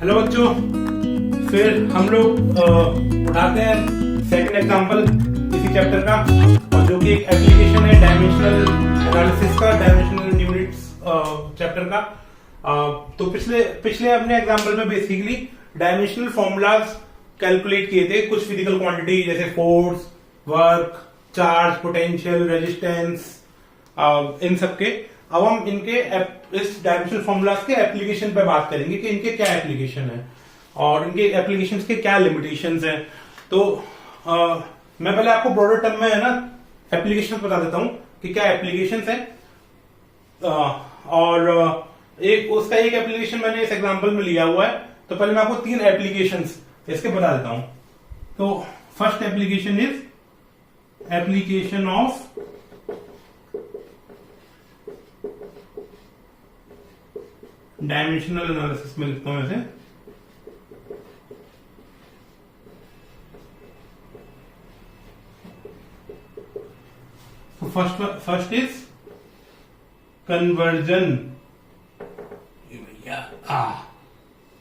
Hello बच्चों, फिर हम लोग उठाते हैं सेकंड एग्जांपल इसी चैप्टर का, और जो कि एक एप्लीकेशन है डायमेंशनल एनालिसिस का, डायमेंशनल यूनिट्स चैप्टर का। तो पिछले अपने एग्जांपल में बेसिकली डायमेंशनल फॉर्मूलाज कैलकुलेट किए थे कुछ फिजिकल क्वांटिटी जैसे force, work, charge, potential, resistance, इन सब के। अब हम इनके इस डायमेंशनल फॉर्मूलाज के एप्लीकेशन पे बात करेंगे कि इनके क्या एप्लीकेशन है और इनके एप्लीकेशंस के क्या लिमिटेशंस हैं। तो मैं पहले आपको ब्रॉडर टर्म में है ना एप्लीकेशन बता देता हूं कि क्या एप्लीकेशंस है। और एक उसका एक एप्लीकेशन मैंने इस एग्जांपल में लिया हुआ है। तो पहले मैं आपको तीन एप्लीकेशंस इसके बता देता हूं। तो first application is application of dimensional analysis में लिखता हूं ऐसे। तो first is conversion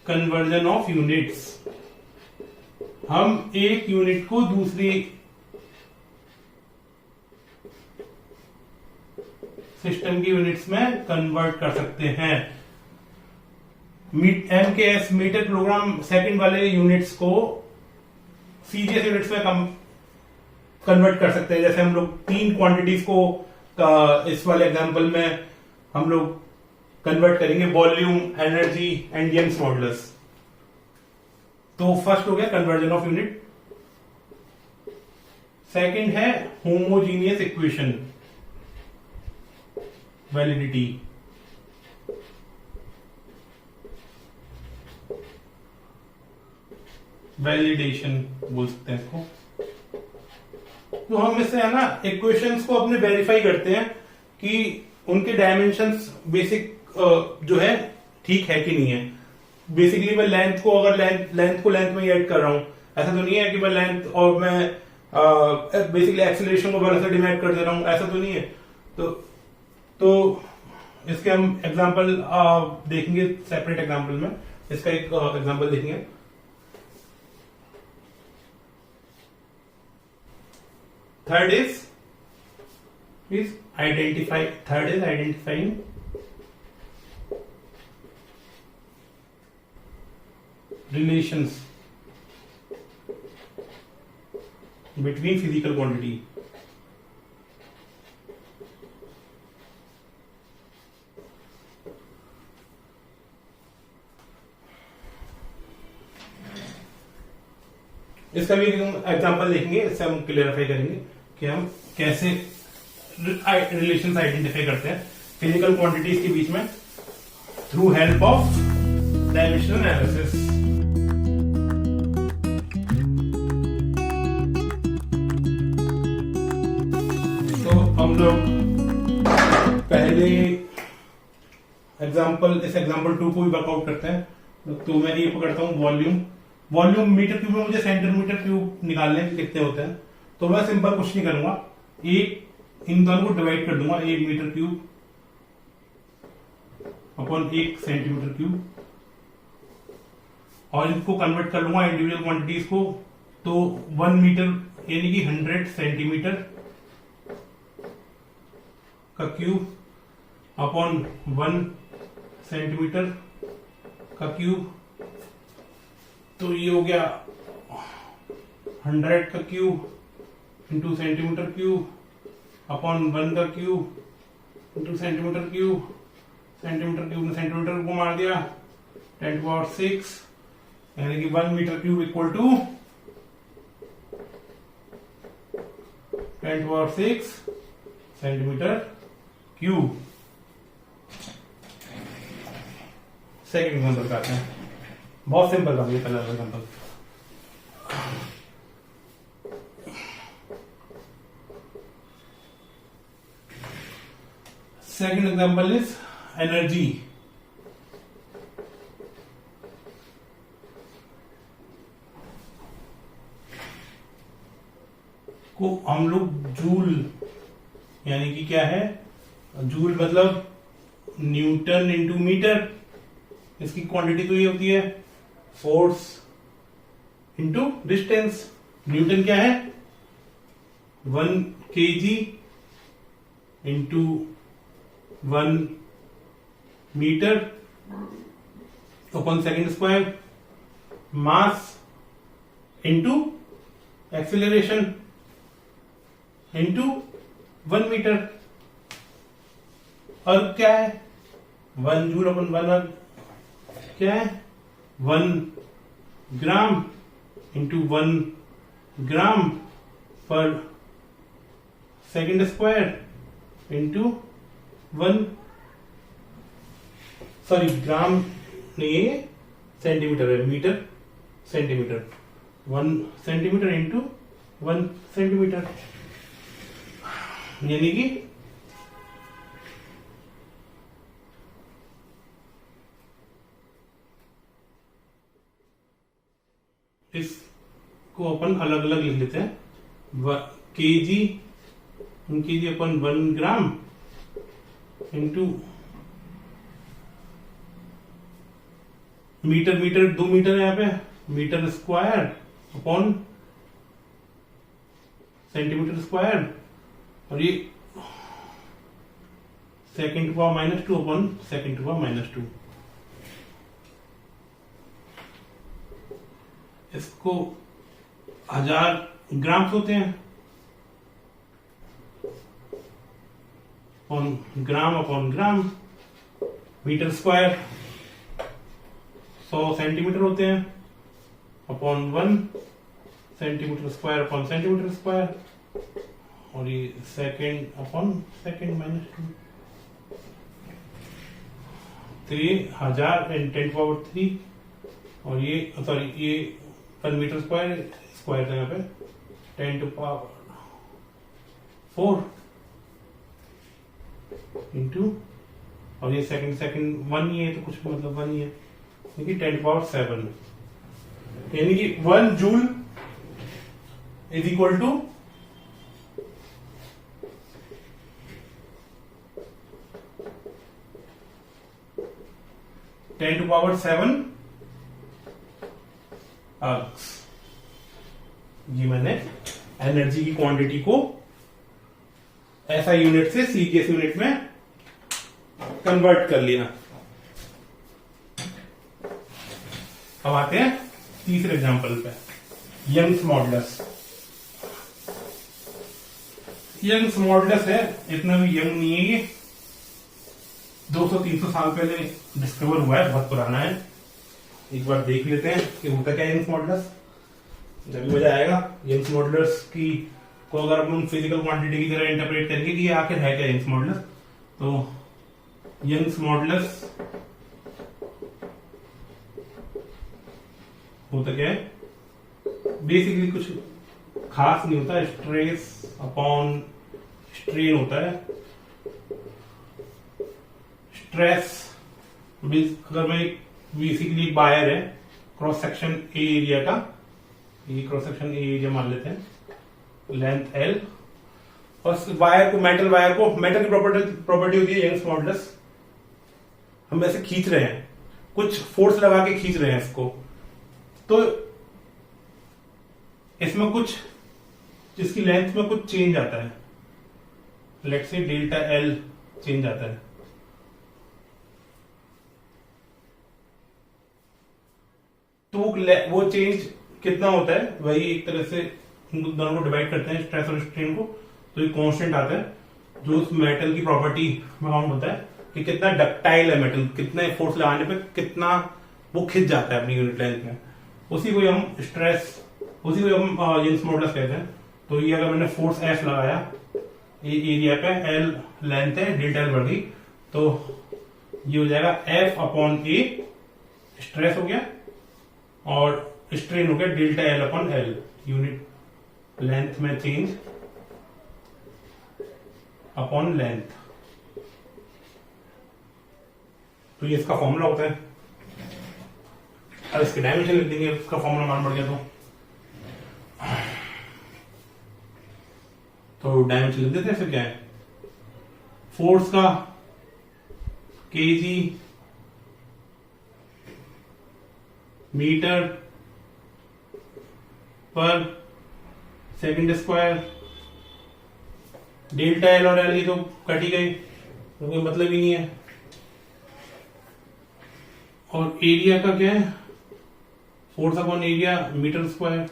conversion of units. हम एक यूनिट को दूसरी सिस्टम की यूनिट्स में कन्वर्ट कर सकते हैं। MKS मीटर किलोग्राम सेकंड वाले यूनिट्स को सीजीएस यूनिट्स में कन्वर्ट कर सकते हैं। जैसे हम लोग तीन क्वांटिटीज को इस वाले एग्जांपल में हम लोग कन्वर्ट करेंगे, volume, energy and Young's modulus. तो फर्स्ट हो गया कन्वर्जन ऑफ यूनिट। सेकंड है होमोजीनियस इक्वेशन वैलिडिटी। वैलिडेशन बोल सकते हैं इसको। तो हम इससे है ना इक्वेशंस को अपने वेरीफाई करते हैं कि उनके डायमेंशंस बेसिक जो है ठीक है कि नहीं है। बेसिकली मैं लेंथ को अगर लेंथ में ऐड कर रहा हूं, ऐसा तो नहीं है कि मैं लेंथ और मैं बेसिकली एक्सीलरेशन को वेलोसिटी में ऐड कर दे रहा हूं, ऐसा तो नहीं है। तो इसके हम एग्जांपल देखेंगे सेपरेट एग्जांपल में। इसका एक एग्जांपल देखेंगे। Third is identifying relations between physical quantity. इसका भी एग्जांपल देखेंगे, इससे हम क्लियरिफाई करेंगे कि हम कैसे रिलेशंस आइडेंटिफाई करते हैं फिजिकल क्वांटिटीज के बीच में through help of dimensional analysis. तो हम लोग पहले इस एग्जांपल 2 को भी वर्कआउट करते हैं। तो मैं ये पकड़ता हूं वॉल्यूम मीटर क्यूब में मुझे सेंटीमीटर क्यूब निकालने के कितने होते हैं। तो मैं सिंपल कुछ नहीं करूंगा, इन दोनों को डिवाइड कर दूंगा, 1 metre cube upon 1 centimetre cube, और इनको कन्वर्ट कर लूंगा इंडिविजुअल क्वांटिटीज को। तो 1 मीटर यानी कि 100 सेंटीमीटर का क्यूब अपॉन 1 सेंटीमीटर का क्यूब। तो ये हो गया 100 का cube into centimetre cube upon 1 का cube into centimetre cube. Centimetre cube ने सेंटीमीटर को मार दिया, 10⁶, यानी कि 1 metre cube equal to 10⁶ centimetre cube. Second example करते हैं, बहुत सिंपल था ये पहला example. Second example is energy. को हम लोग जूल यानी कि क्या है, जूल मतलब न्यूटन इंटू मीटर, इसकी क्वांटिटी तो ये होती है। Force into distance. न्यूटन क्या है 1 kg into 1 metre upon second square. Mass into acceleration into 1 metre. Erg क्या है 1 जूल अपन 1 अर्ग क्या है 1 ग्राम इंटू 1 ग्राम पर second square into 1 sorry gram नहीं है सेंटीमीटर है, metre centimetre 1 centimetre into 1 centimetre, यानी कि इसको अपन अलग अलग लिख लेते हैं। केजी अपन 1 ग्राम इंटू मीटर 2 मीटर है यहाँ पे, metre square upon centimetre square, और ये second to power -2 upon second to power -2। इसको 1000 ग्राम्स होते हैं upon gram. Metre square 100 centimetre होते हैं upon 1 centimetre square upon centimetre square, और ये सेकेंड अपॉन सेकेंड -2। 3000 × 10⁻³ और ये सॉरी ये पर मीटर स्क्वायर था यहाँ पे 10⁴ इंटू, और ये सेकंड 1 ही है तो कुछ मतलब 1 ही है, यानी 10⁷, यानी कि 1 जूल इज इक्वल टू 10⁷ अर्ग्स। ये मैंने एनर्जी की क्वांटिटी को ऐसा यूनिट से सीजीएस यूनिट में कन्वर्ट कर लिया। अब आते हैं तीसरे एग्जांपल पे, यंग्स मॉडुलस। यंग्स मॉडुलस है, इतना भी यंग नहीं है, ये 200-300 साल पहले डिस्कवर हुआ है, बहुत पुराना है। एक बार देख लेते हैं कि होता क्या है यंग्स मॉडुलस, जब भी मजा आएगा। यंग्स मॉडुलस की को अगर अपन फिजिकल क्वांटिटी की तरह इंटरप्रेट करेंगे कि ये आखिर है क्या यंग्स मॉडुलस, तो यंग्स मॉडुलस होता क्या है, बेसिकली कुछ खास नहीं होता, स्ट्रेस अपॉन स्ट्रेन होता है। स्ट्रेस अगर मैं बेसिकली वायर है, क्रॉस सेक्शन ए एरिया का, ये क्रॉस सेक्शन ए एरिया मान लेते हैं, लेंथ L, और वायर को मेटल की प्रॉपर्टी होती है यंग्स मॉडुलस। हम ऐसे खींच रहे हैं, कुछ फोर्स लगा के खींच रहे हैं इसको, तो इसमें कुछ जिसकी लेंथ में कुछ चेंज आता है, let's say delta L change आता है, तो वो चेंज कितना होता है, वही एक तरह से दोनों को डिवाइड करते हैं, स्ट्रेस और स्ट्रेन को, तो ये कांस्टेंट आता है जो उस मेटल की प्रॉपर्टी में काउंट होता है कि कितना डक्टाइल है मेटल, कितने फोर्स लगाने पे कितना वो खिंच जाता है अपनी यूनिट लेंथ में, उसी को हम स्ट्रेस, उसी को हम यंग्स मॉडुलस कहते हैं। तो ये अगर मैंने फोर्स F लगाया ये एरिया पे, L लेंथ है, डेल्टा L बढ़ गई, तो ये हो जाएगा F अपॉन A, स्ट्रेस हो गया, और स्ट्रेन हो गया delta L upon L, unit length में चेंज अपॉन लेंथ। तो ये इसका फॉर्मूला होता है। अब इसके डायमेंशन लिख देंगे, इसका फॉर्मूला मान बढ़ गया तो डायमेंशन लिख देते हैं। फिर क्या है, फोर्स का केजी मीटर पर सेकंड स्क्वायर। डेल्टा एल और एल ये तो कट ही गए, तो कोई मतलब ही नहीं है। और एरिया का क्या है, force upon area metre square.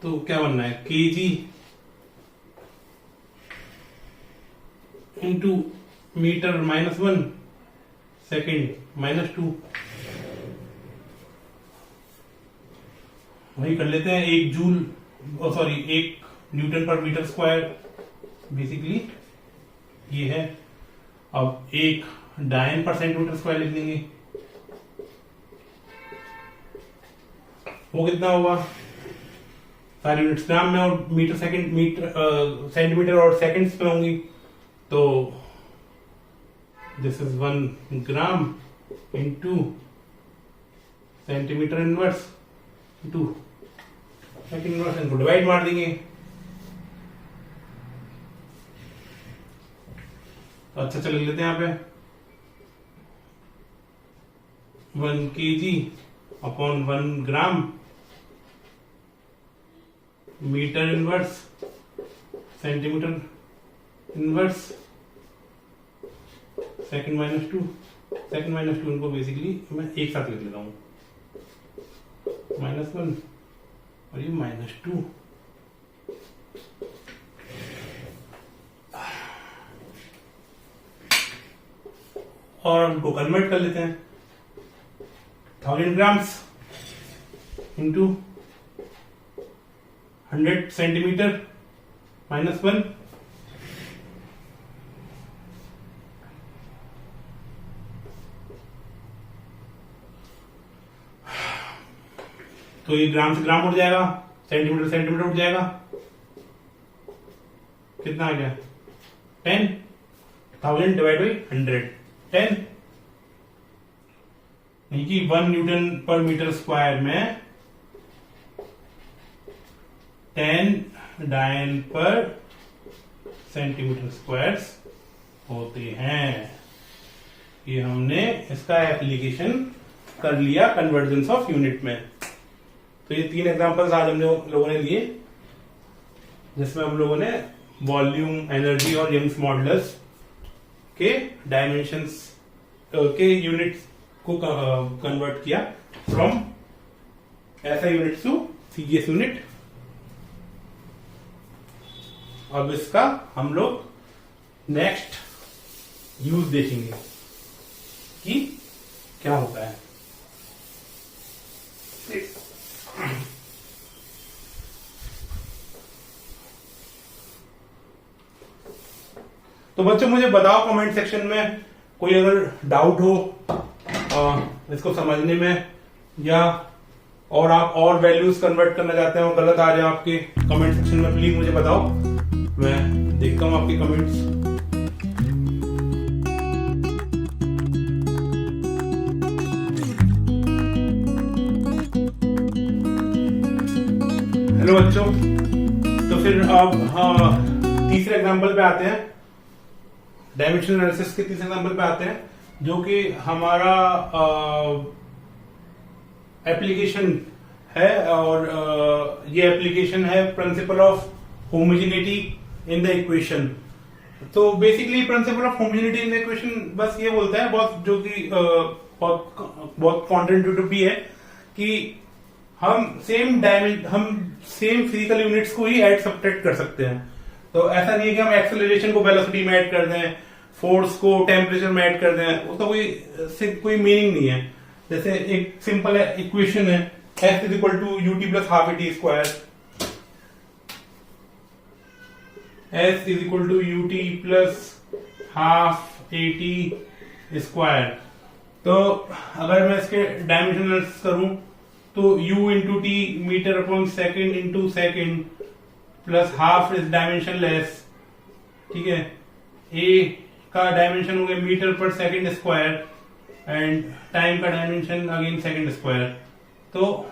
तो क्या बनना है, केजी इंटू मीटर -1 सेकेंड -2। वही कर लेते हैं, 1 जूल सॉरी 1 न्यूटन पर मीटर स्क्वायर बेसिकली ये है। अब 1 डायन पर सेंटीमीटर स्क्वायर लिख देंगे, वो कितना होगा, सारी यूनिट्स ग्राम में और मीटर सेकंड मीटर सेंटीमीटर और सेकंड्स में होंगी। तो this is 1 gram into centimetre inverse into second inverse, इनको डिवाइड मार देंगे। तो अच्छा चल लेते हैं यहाँ पे 1 kg अपॉन 1 gram metre inverse centimetre inverse second -2। Second -2 इनको बेसिकली मैं एक साथ लिख लेता हूं, -1 और ये -2। और उनको कन्वर्ट कर लेते हैं, 1000 ग्राम्स इंटू 100 सेंटीमीटर -1। तो ये ग्राम से ग्राम उठ जाएगा, सेंटीमीटर सेंटीमीटर उठ जाएगा, कितना आ गया 10, 1000 डिवाइड बाई 100 10। यानी कि 1 न्यूटन पर मीटर स्क्वायर में 10 डायन पर सेंटीमीटर स्क्वायर्स होते हैं। ये हमने इसका एप्लीकेशन कर लिया कन्वर्जेंस ऑफ यूनिट में। तो ये 3 एग्जांपल्स आज हम लोगों ने लिए, जिसमें हम लोगों ने वॉल्यूम, एनर्जी और यंग्स मॉडुलस के डायमेंशंस के यूनिट्स को कन्वर्ट किया from SI unit to CGS unit. अब इसका हम लोग नेक्स्ट यूज देखेंगे कि क्या होता है। तो बच्चों मुझे बताओ कमेंट सेक्शन में कोई अगर डाउट हो इसको समझने में, या और आप और वैल्यूज कन्वर्ट करना चाहते हो, गलत आ जाए आपके कमेंट सेक्शन में, प्लीज मुझे बताओ, मैं देखता हूं आपके कमेंट्स। हेलो बच्चों, तो फिर अब तीसरे एग्जांपल पे आते हैं, डायमेंशनल एनालिसिस के तीसरे एग्जांपल पे आते हैं, जो कि हमारा एप्लीकेशन है। और ये एप्लीकेशन है principle of homogeneity in the equation. तो basically principle of homogeneity in the equation बस ये बोलता है, बहुत जो कि बहुत कॉन्ट्रेंडिक्टिव भी है, कि हम सेम फिजिकल यूनिट्स को ही ऐड सब्ट्रैक्ट कर सकते हैं। तो ऐसा नहीं है कि हम एक्सेलरेशन को वेलोसिटी में ऐड कर दें, फोर्स को टेम्परेचर में ऐड कर दें, उसका कोई मीनिंग नहीं है। जैसे एक सिंपल इक्वेशन है F is equal to u t plus half a t square, S is equal to u t plus half a t square. तो अगर मैं इसके डायमेंशन एनालिसिस करूं तो U into t metre upon second into second plus half is dimensionless, ठीक है। A का dimension हो गया मीटर पर सेकेंड स्क्वायर एंड टाइम का डायमेंशन अगेन सेकेंड स्क्वायर। तो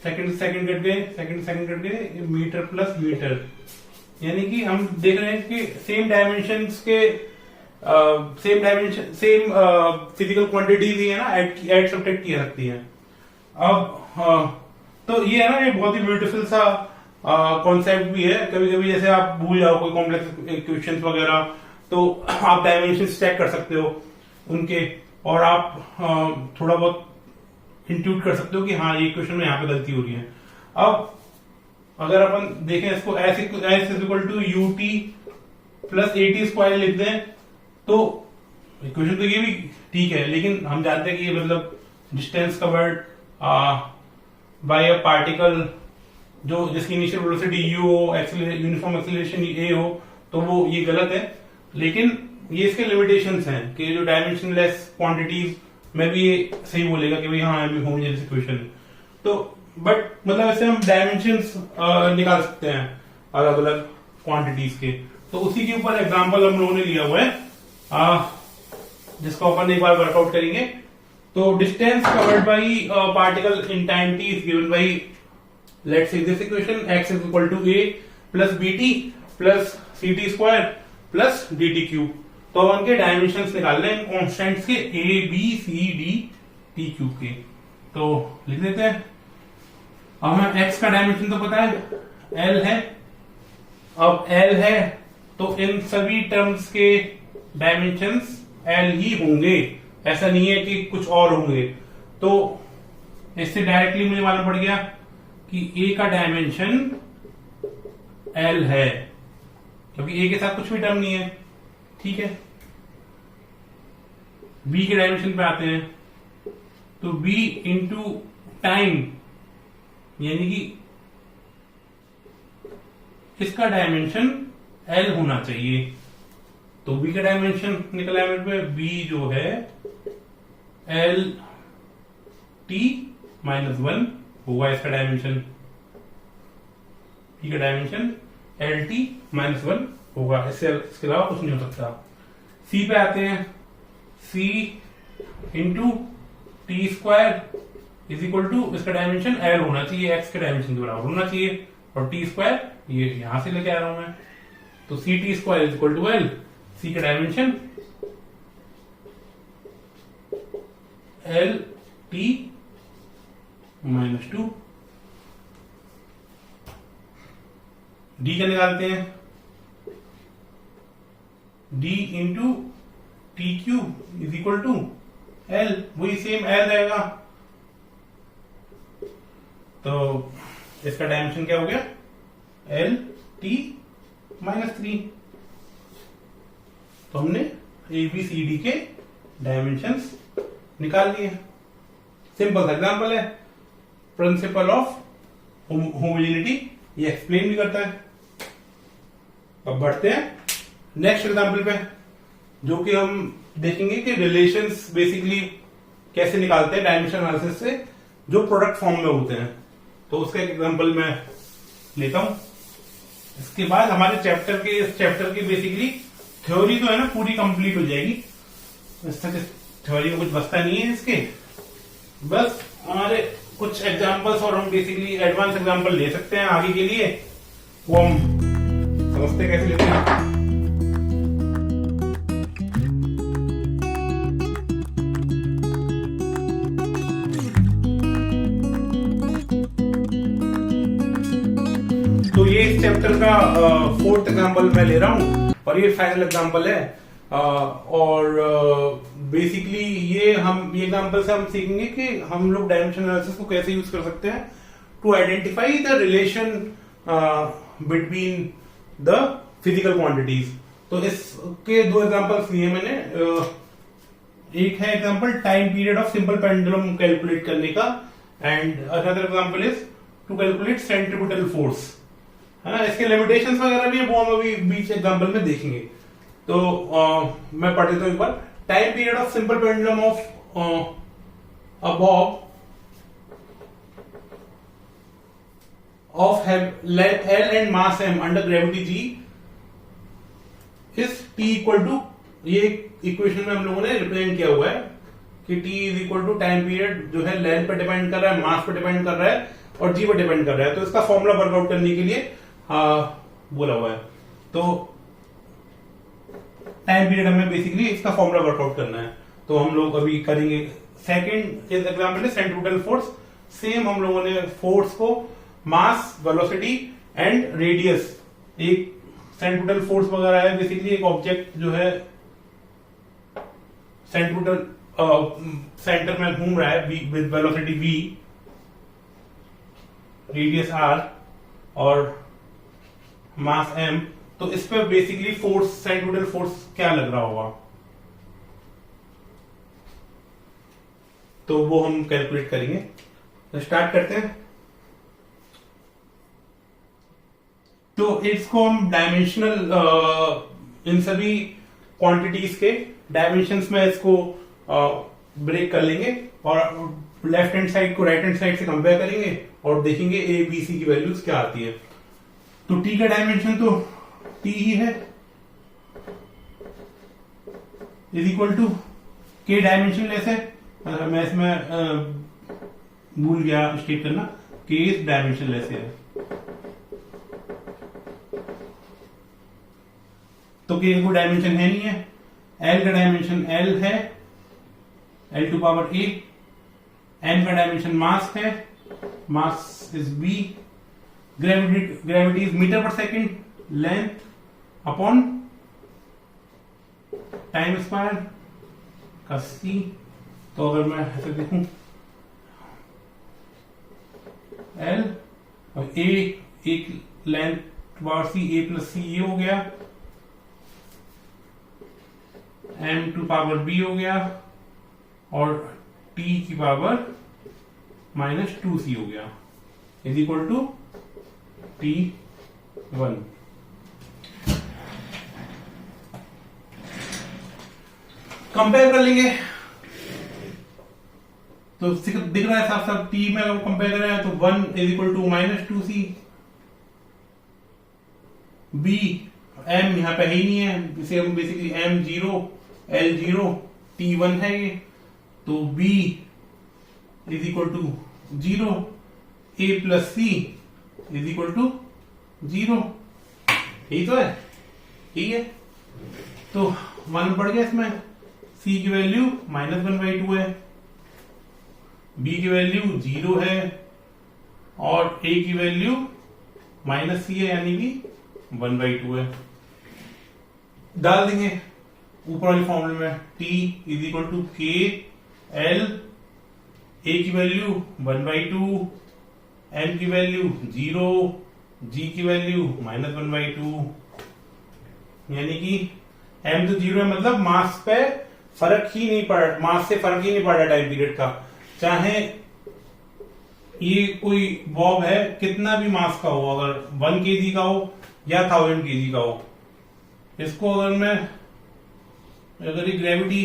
सेकेंड कट गए, मीटर प्लस मीटर, यानी कि हम देख रहे हैं कि सेम डायमेंशंस के same dimension same physical quantities ही है ना ऐड सब्ट्रैक्ट की सकती है। अब तो ये है ना, ये बहुत ही ब्यूटीफुल सा कॉन्सेप्ट भी है। कभी कभी जैसे आप भूल जाओ कोई कॉम्प्लेक्स इक्वेशंस वगैरह, तो आप डायमेंशंस चेक कर सकते हो उनके, और आप थोड़ा बहुत इंट्यूट कर सकते हो कि हाँ ये इक्वेशन में यहाँ पे गलती हो रही है। अब अगर अपन देखें इसको s equal to u t plus a t square लिख दें, तो इक्वेशन तो ये भी ठीक है, लेकिन हम जानते हैं कि ये मतलब distance covered bye a particle जो जिसकी इनिशियल वेलोसिटी यू हो, यूनिफॉर्म एक्सीलरेशन ए हो, तो वो ये गलत है। लेकिन ये इसके लिमिटेशंस हैं कि जो डायमेंशनलेस क्वांटिटीज में भी ये सही बोलेगा कि भाई हाँ ये भी होमोजेनियस इक्वेशन है। तो बट मतलब ऐसे हम डायमेंशंस निकाल सकते हैं अलग अलग क्वांटिटीज के। तो उसी के ऊपर एग्जांपल हम लोगों ने लिया हुआ है, जिसको अपन एक बार वर्कआउट करेंगे। तो distance covered by particle in time t is given by, let's see this equation, x is equal to a plus bt plus ct square plus dt cube. तो अब उनके डायमेंशंस निकालने हैं कॉन्स्टेंट्स के a b c d t cube के। तो लिख देते हैं। अब हमें x का डायमेंशन तो पता है l है। अब l है तो इन सभी टर्म्स के डायमेंशंस l ही होंगे, ऐसा नहीं है कि कुछ और होंगे। तो इससे डायरेक्टली मुझे मालूम पड़ गया कि a का डायमेंशन l है, क्योंकि a के साथ कुछ भी टर्म नहीं है। ठीक है, b के डायमेंशन पे आते हैं। तो b इंटू टाइम, यानी कि इसका डायमेंशन l होना चाहिए। तो b का डायमेंशन निकला है मेरे पे, b जो है l t माइनस 1 होगा इसका डायमेंशन। b का डायमेंशन l t माइनस 1 होगा, इसके अलावा कुछ नहीं हो सकता। c पे आते हैं। c into t square is equal to, इसका डायमेंशन l होना चाहिए, x के डायमेंशन के बराबर होना चाहिए, और टी स्क्वायर ये यहां से लेके आ रहा हूं मैं। तो c t square is equal to l, c का dimension l t minus 2। d का निकालते हैं, d into t cube is equal to l, वही सेम l रहेगा। तो इसका डायमेंशन क्या हो गया, l t माइनस 3। तो हमने ए बी सी डी के डायमेंशंस निकाल लिए। सिंपल सा एग्जांपल है, प्रिंसिपल ऑफ होमोजेनिटी ये एक्सप्लेन भी करता है। अब बढ़ते हैं नेक्स्ट एग्जांपल पे, जो कि हम देखेंगे कि रिलेशंस बेसिकली कैसे निकालते हैं डायमेंशन एनालिसिस से, जो प्रोडक्ट फॉर्म में होते हैं। तो उसका एक एग्जांपल मैं लेता हूं। इसके बाद हमारे इस चैप्टर की बेसिकली थ्योरी तो है ना पूरी कंप्लीट हो जाएगी। इस तक थ्योरी में कुछ बचता नहीं है इसके, बस हमारे कुछ एग्जांपल्स और हम बेसिकली एडवांस एग्जांपल ले सकते हैं आगे के लिए, वो हम समझते कैसे लेते हैं। तो ये इस चैप्टर का फोर्थ एग्जांपल मैं ले रहा हूं, और ये फाइनल एग्जांपल है। और बेसिकली ये एग्जांपल से हम सीखेंगे कि हम लोग डायमेंशन एनालिसिस को कैसे यूज कर सकते हैं to identify the relation between the physical quantities. तो इसके दो एग्जांपल्स लिए मैंने। एक है example time period of simple pendulum calculate करने का, and another example is to calculate centripetal force, है ना। इसके लिमिटेशंस वगैरह भी है, वो हम अभी बीच एग्जांपल में देखेंगे। तो मैं पढ़ देता हूं एक बार। Time period of simple pendulum of a bob of length L and mass M under gravity G is T equal to, ये इक्वेशन में हम लोगों ने रिप्रेजेंट किया हुआ है कि T is equal to time period जो है लेंथ पे डिपेंड कर रहा है, मास पे डिपेंड कर रहा है और G पे डिपेंड कर रहा है। तो इसका फॉर्मूला वर्कआउट करने के लिए बोला हुआ है। तो टाइम पीरियड हमें बेसिकली इसका फॉर्मूला वर्कआउट करना है। तो हम लोग अभी करेंगे सेकेंड एग्जाम्पल है सेंट्रीफ्यूगल फोर्स। सेम हम लोगों ने फोर्स को मास, वेलोसिटी एंड रेडियस, एक सेंट्रीफ्यूगल फोर्स वगैरह है बेसिकली एक ऑब्जेक्ट जो है सेंट्रीफ्यूगल सेंटर में घूम रहा है with velocity v, radius r और मास m। तो इस पे बेसिकली फोर्स, सेंट्रीफ्यूगल फोर्स क्या लग रहा होगा, तो वो हम कैलकुलेट करेंगे। तो स्टार्ट करते हैं। तो इसको हम डायमेंशनल, इन सभी क्वांटिटीज के डायमेंशंस में इसको ब्रेक कर लेंगे और लेफ्ट हैंड साइड को राइट हैंड साइड से कंपेयर करेंगे और देखेंगे ए बी सी की वैल्यूज क्या आती है। तो टी का डायमेंशन तो टी ही है, इज इक्वल टू के डायमेंशन लेस है। मैं इसमें भूल गया स्टेट करना, के इज डायमेंशन लेस है। तो के को डायमेंशन है नहीं है। एल का डायमेंशन एल है, L to power A. N का डायमेंशन मास है, mass is B. Gravity is metre पर second, length upon time square का सी। तो अगर मैं ऐसे देखूं एल और ए, एक लेंथ पावर सी, ए प्लस सी ये हो गया, एम टू पावर बी हो गया और टी की पावर माइनस 2c हो गया, is equal to T1। Compare कर लेंगे तो दिख रहा है साफ साफ, T में अगर कंपेयर कर रहे हैं तो 1 is equal to minus 2c। B, M यहां पे ही नहीं है, इसे हम बेसिकली M 0, L 0, T1 है ये। तो B is equal to 0, A plus C is equal to 0। यही तो है, यही है। तो 1 बढ़ गया इसमें, C की वैल्यू -1/2 है, B की वैल्यू 0 है और A की वैल्यू -c है, यानी कि 1/2 है। डाल देंगे ऊपर वाले फॉर्मूले में, T इज इक्वल टू के एल, A की वैल्यू 1/2, M की वैल्यू 0, G की वैल्यू -1/2, यानी कि M तो 0 है, मतलब मास पे फर्क ही नहीं पड़, मास से फर्क ही नहीं पड़ रहा टाइम पीरियड का। चाहे ये कोई बॉब है, कितना भी मास का हो, अगर 1 kg का हो या 1000 kg का हो, इसको अगर मैं, अगर ये ग्रेविटी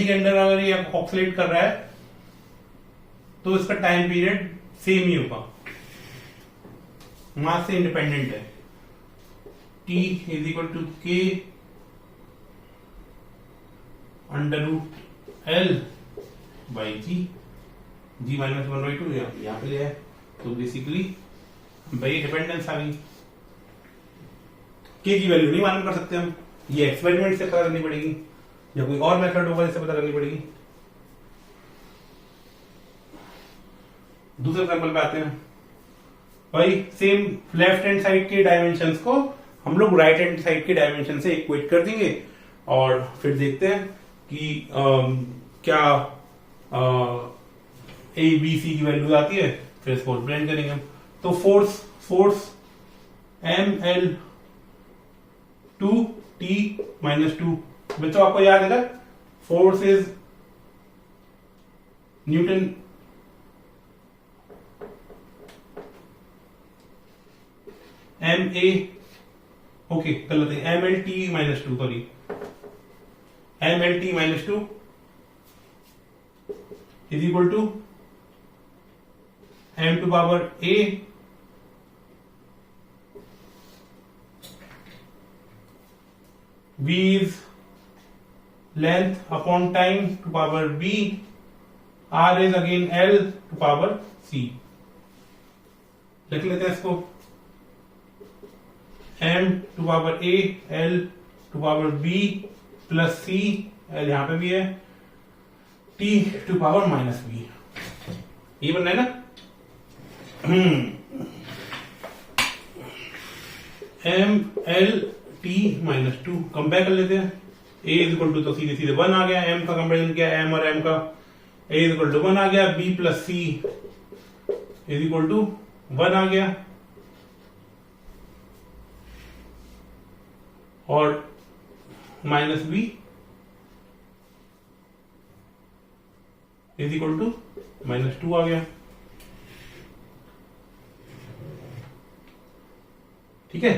के अंदर अगर ये ऑक्सीलेट कर रहा है तो इसका टाइम पीरियड सेम ही होगा, मास से इंडिपेंडेंट है। T इज इक्वल टू के √L बाई G, G -1/2 यहाँ पे है। तो बेसिकली भाई डिपेंडेंस आ गई। के की वैल्यू नहीं मालूम कर सकते हम, ये एक्सपेरिमेंट से पता करनी पड़ेगी या कोई और मेथड होगा जिससे पता करनी पड़ेगी। दूसरे एग्जांपल पे आते हैं। भाई सेम लेफ्ट हैंड साइड के डायमेंशंस को हम लोग राइट हैंड साइड के डायमेंशन से इक्वेट कर देंगे और फिर देखते हैं कि क्या ए बी सी की वैल्यू आती है, फिर इसको ब्लेंड करेंगे हम। तो फोर्स ML 2T -2। बच्चों आपको याद है ना, force is Newton MA, okay गलत है, MLT -2, sorry, MLT -2 is equal to M to power A V is length upon time to power B, R is again L to power C। लिख लेते हैं इसको, m to power a l to power b plus c, l यहां पे भी है, t to power minus b, ये बनना है ना। m l t minus 2 compare कर लेते हैं, a इज इक्वल टू तो सीधे सीधे 1 आ गया, m का कंपेरिजन किया m और m का, a इज इक्वल टू 1 आ गया, b plus c is equal to 1 आ गया, और minus b is equal to minus 2 आ गया। ठीक है,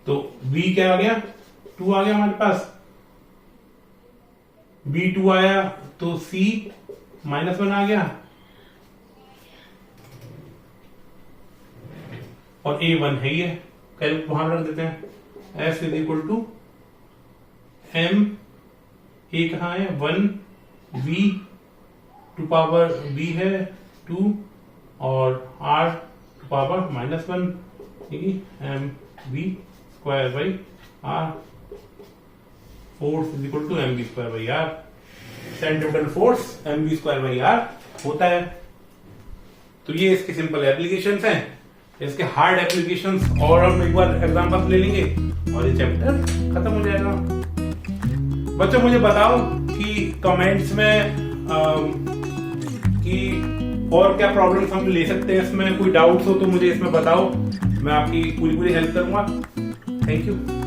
तो b क्या आ गया, 2 आ गया हमारे पास, b 2 आया तो c माइनस 1 आ गया, और a 1 है, ये कैलकुलेट वहां रख देते हैं, s is equal to m, a कहाँ है 1, b टू पावर b है 2, और r to power minus 1, m b square by r, force is equal to m b square by r, centripetal force m b square by r होता है। तो ये इसके simple applications हैं, इसके hard applications और हम एक बार एग्जांपल्स ले लेंगे और ये चैप्टर खत्म हो जाएगा। बच्चों मुझे बताओ कि कमेंट्स में कि और क्या प्रॉब्लम्स हम ले सकते हैं, इसमें कोई डाउट्स हो तो मुझे इसमें बताओ, मैं आपकी पूरी हेल्प करूंगा। Thank you.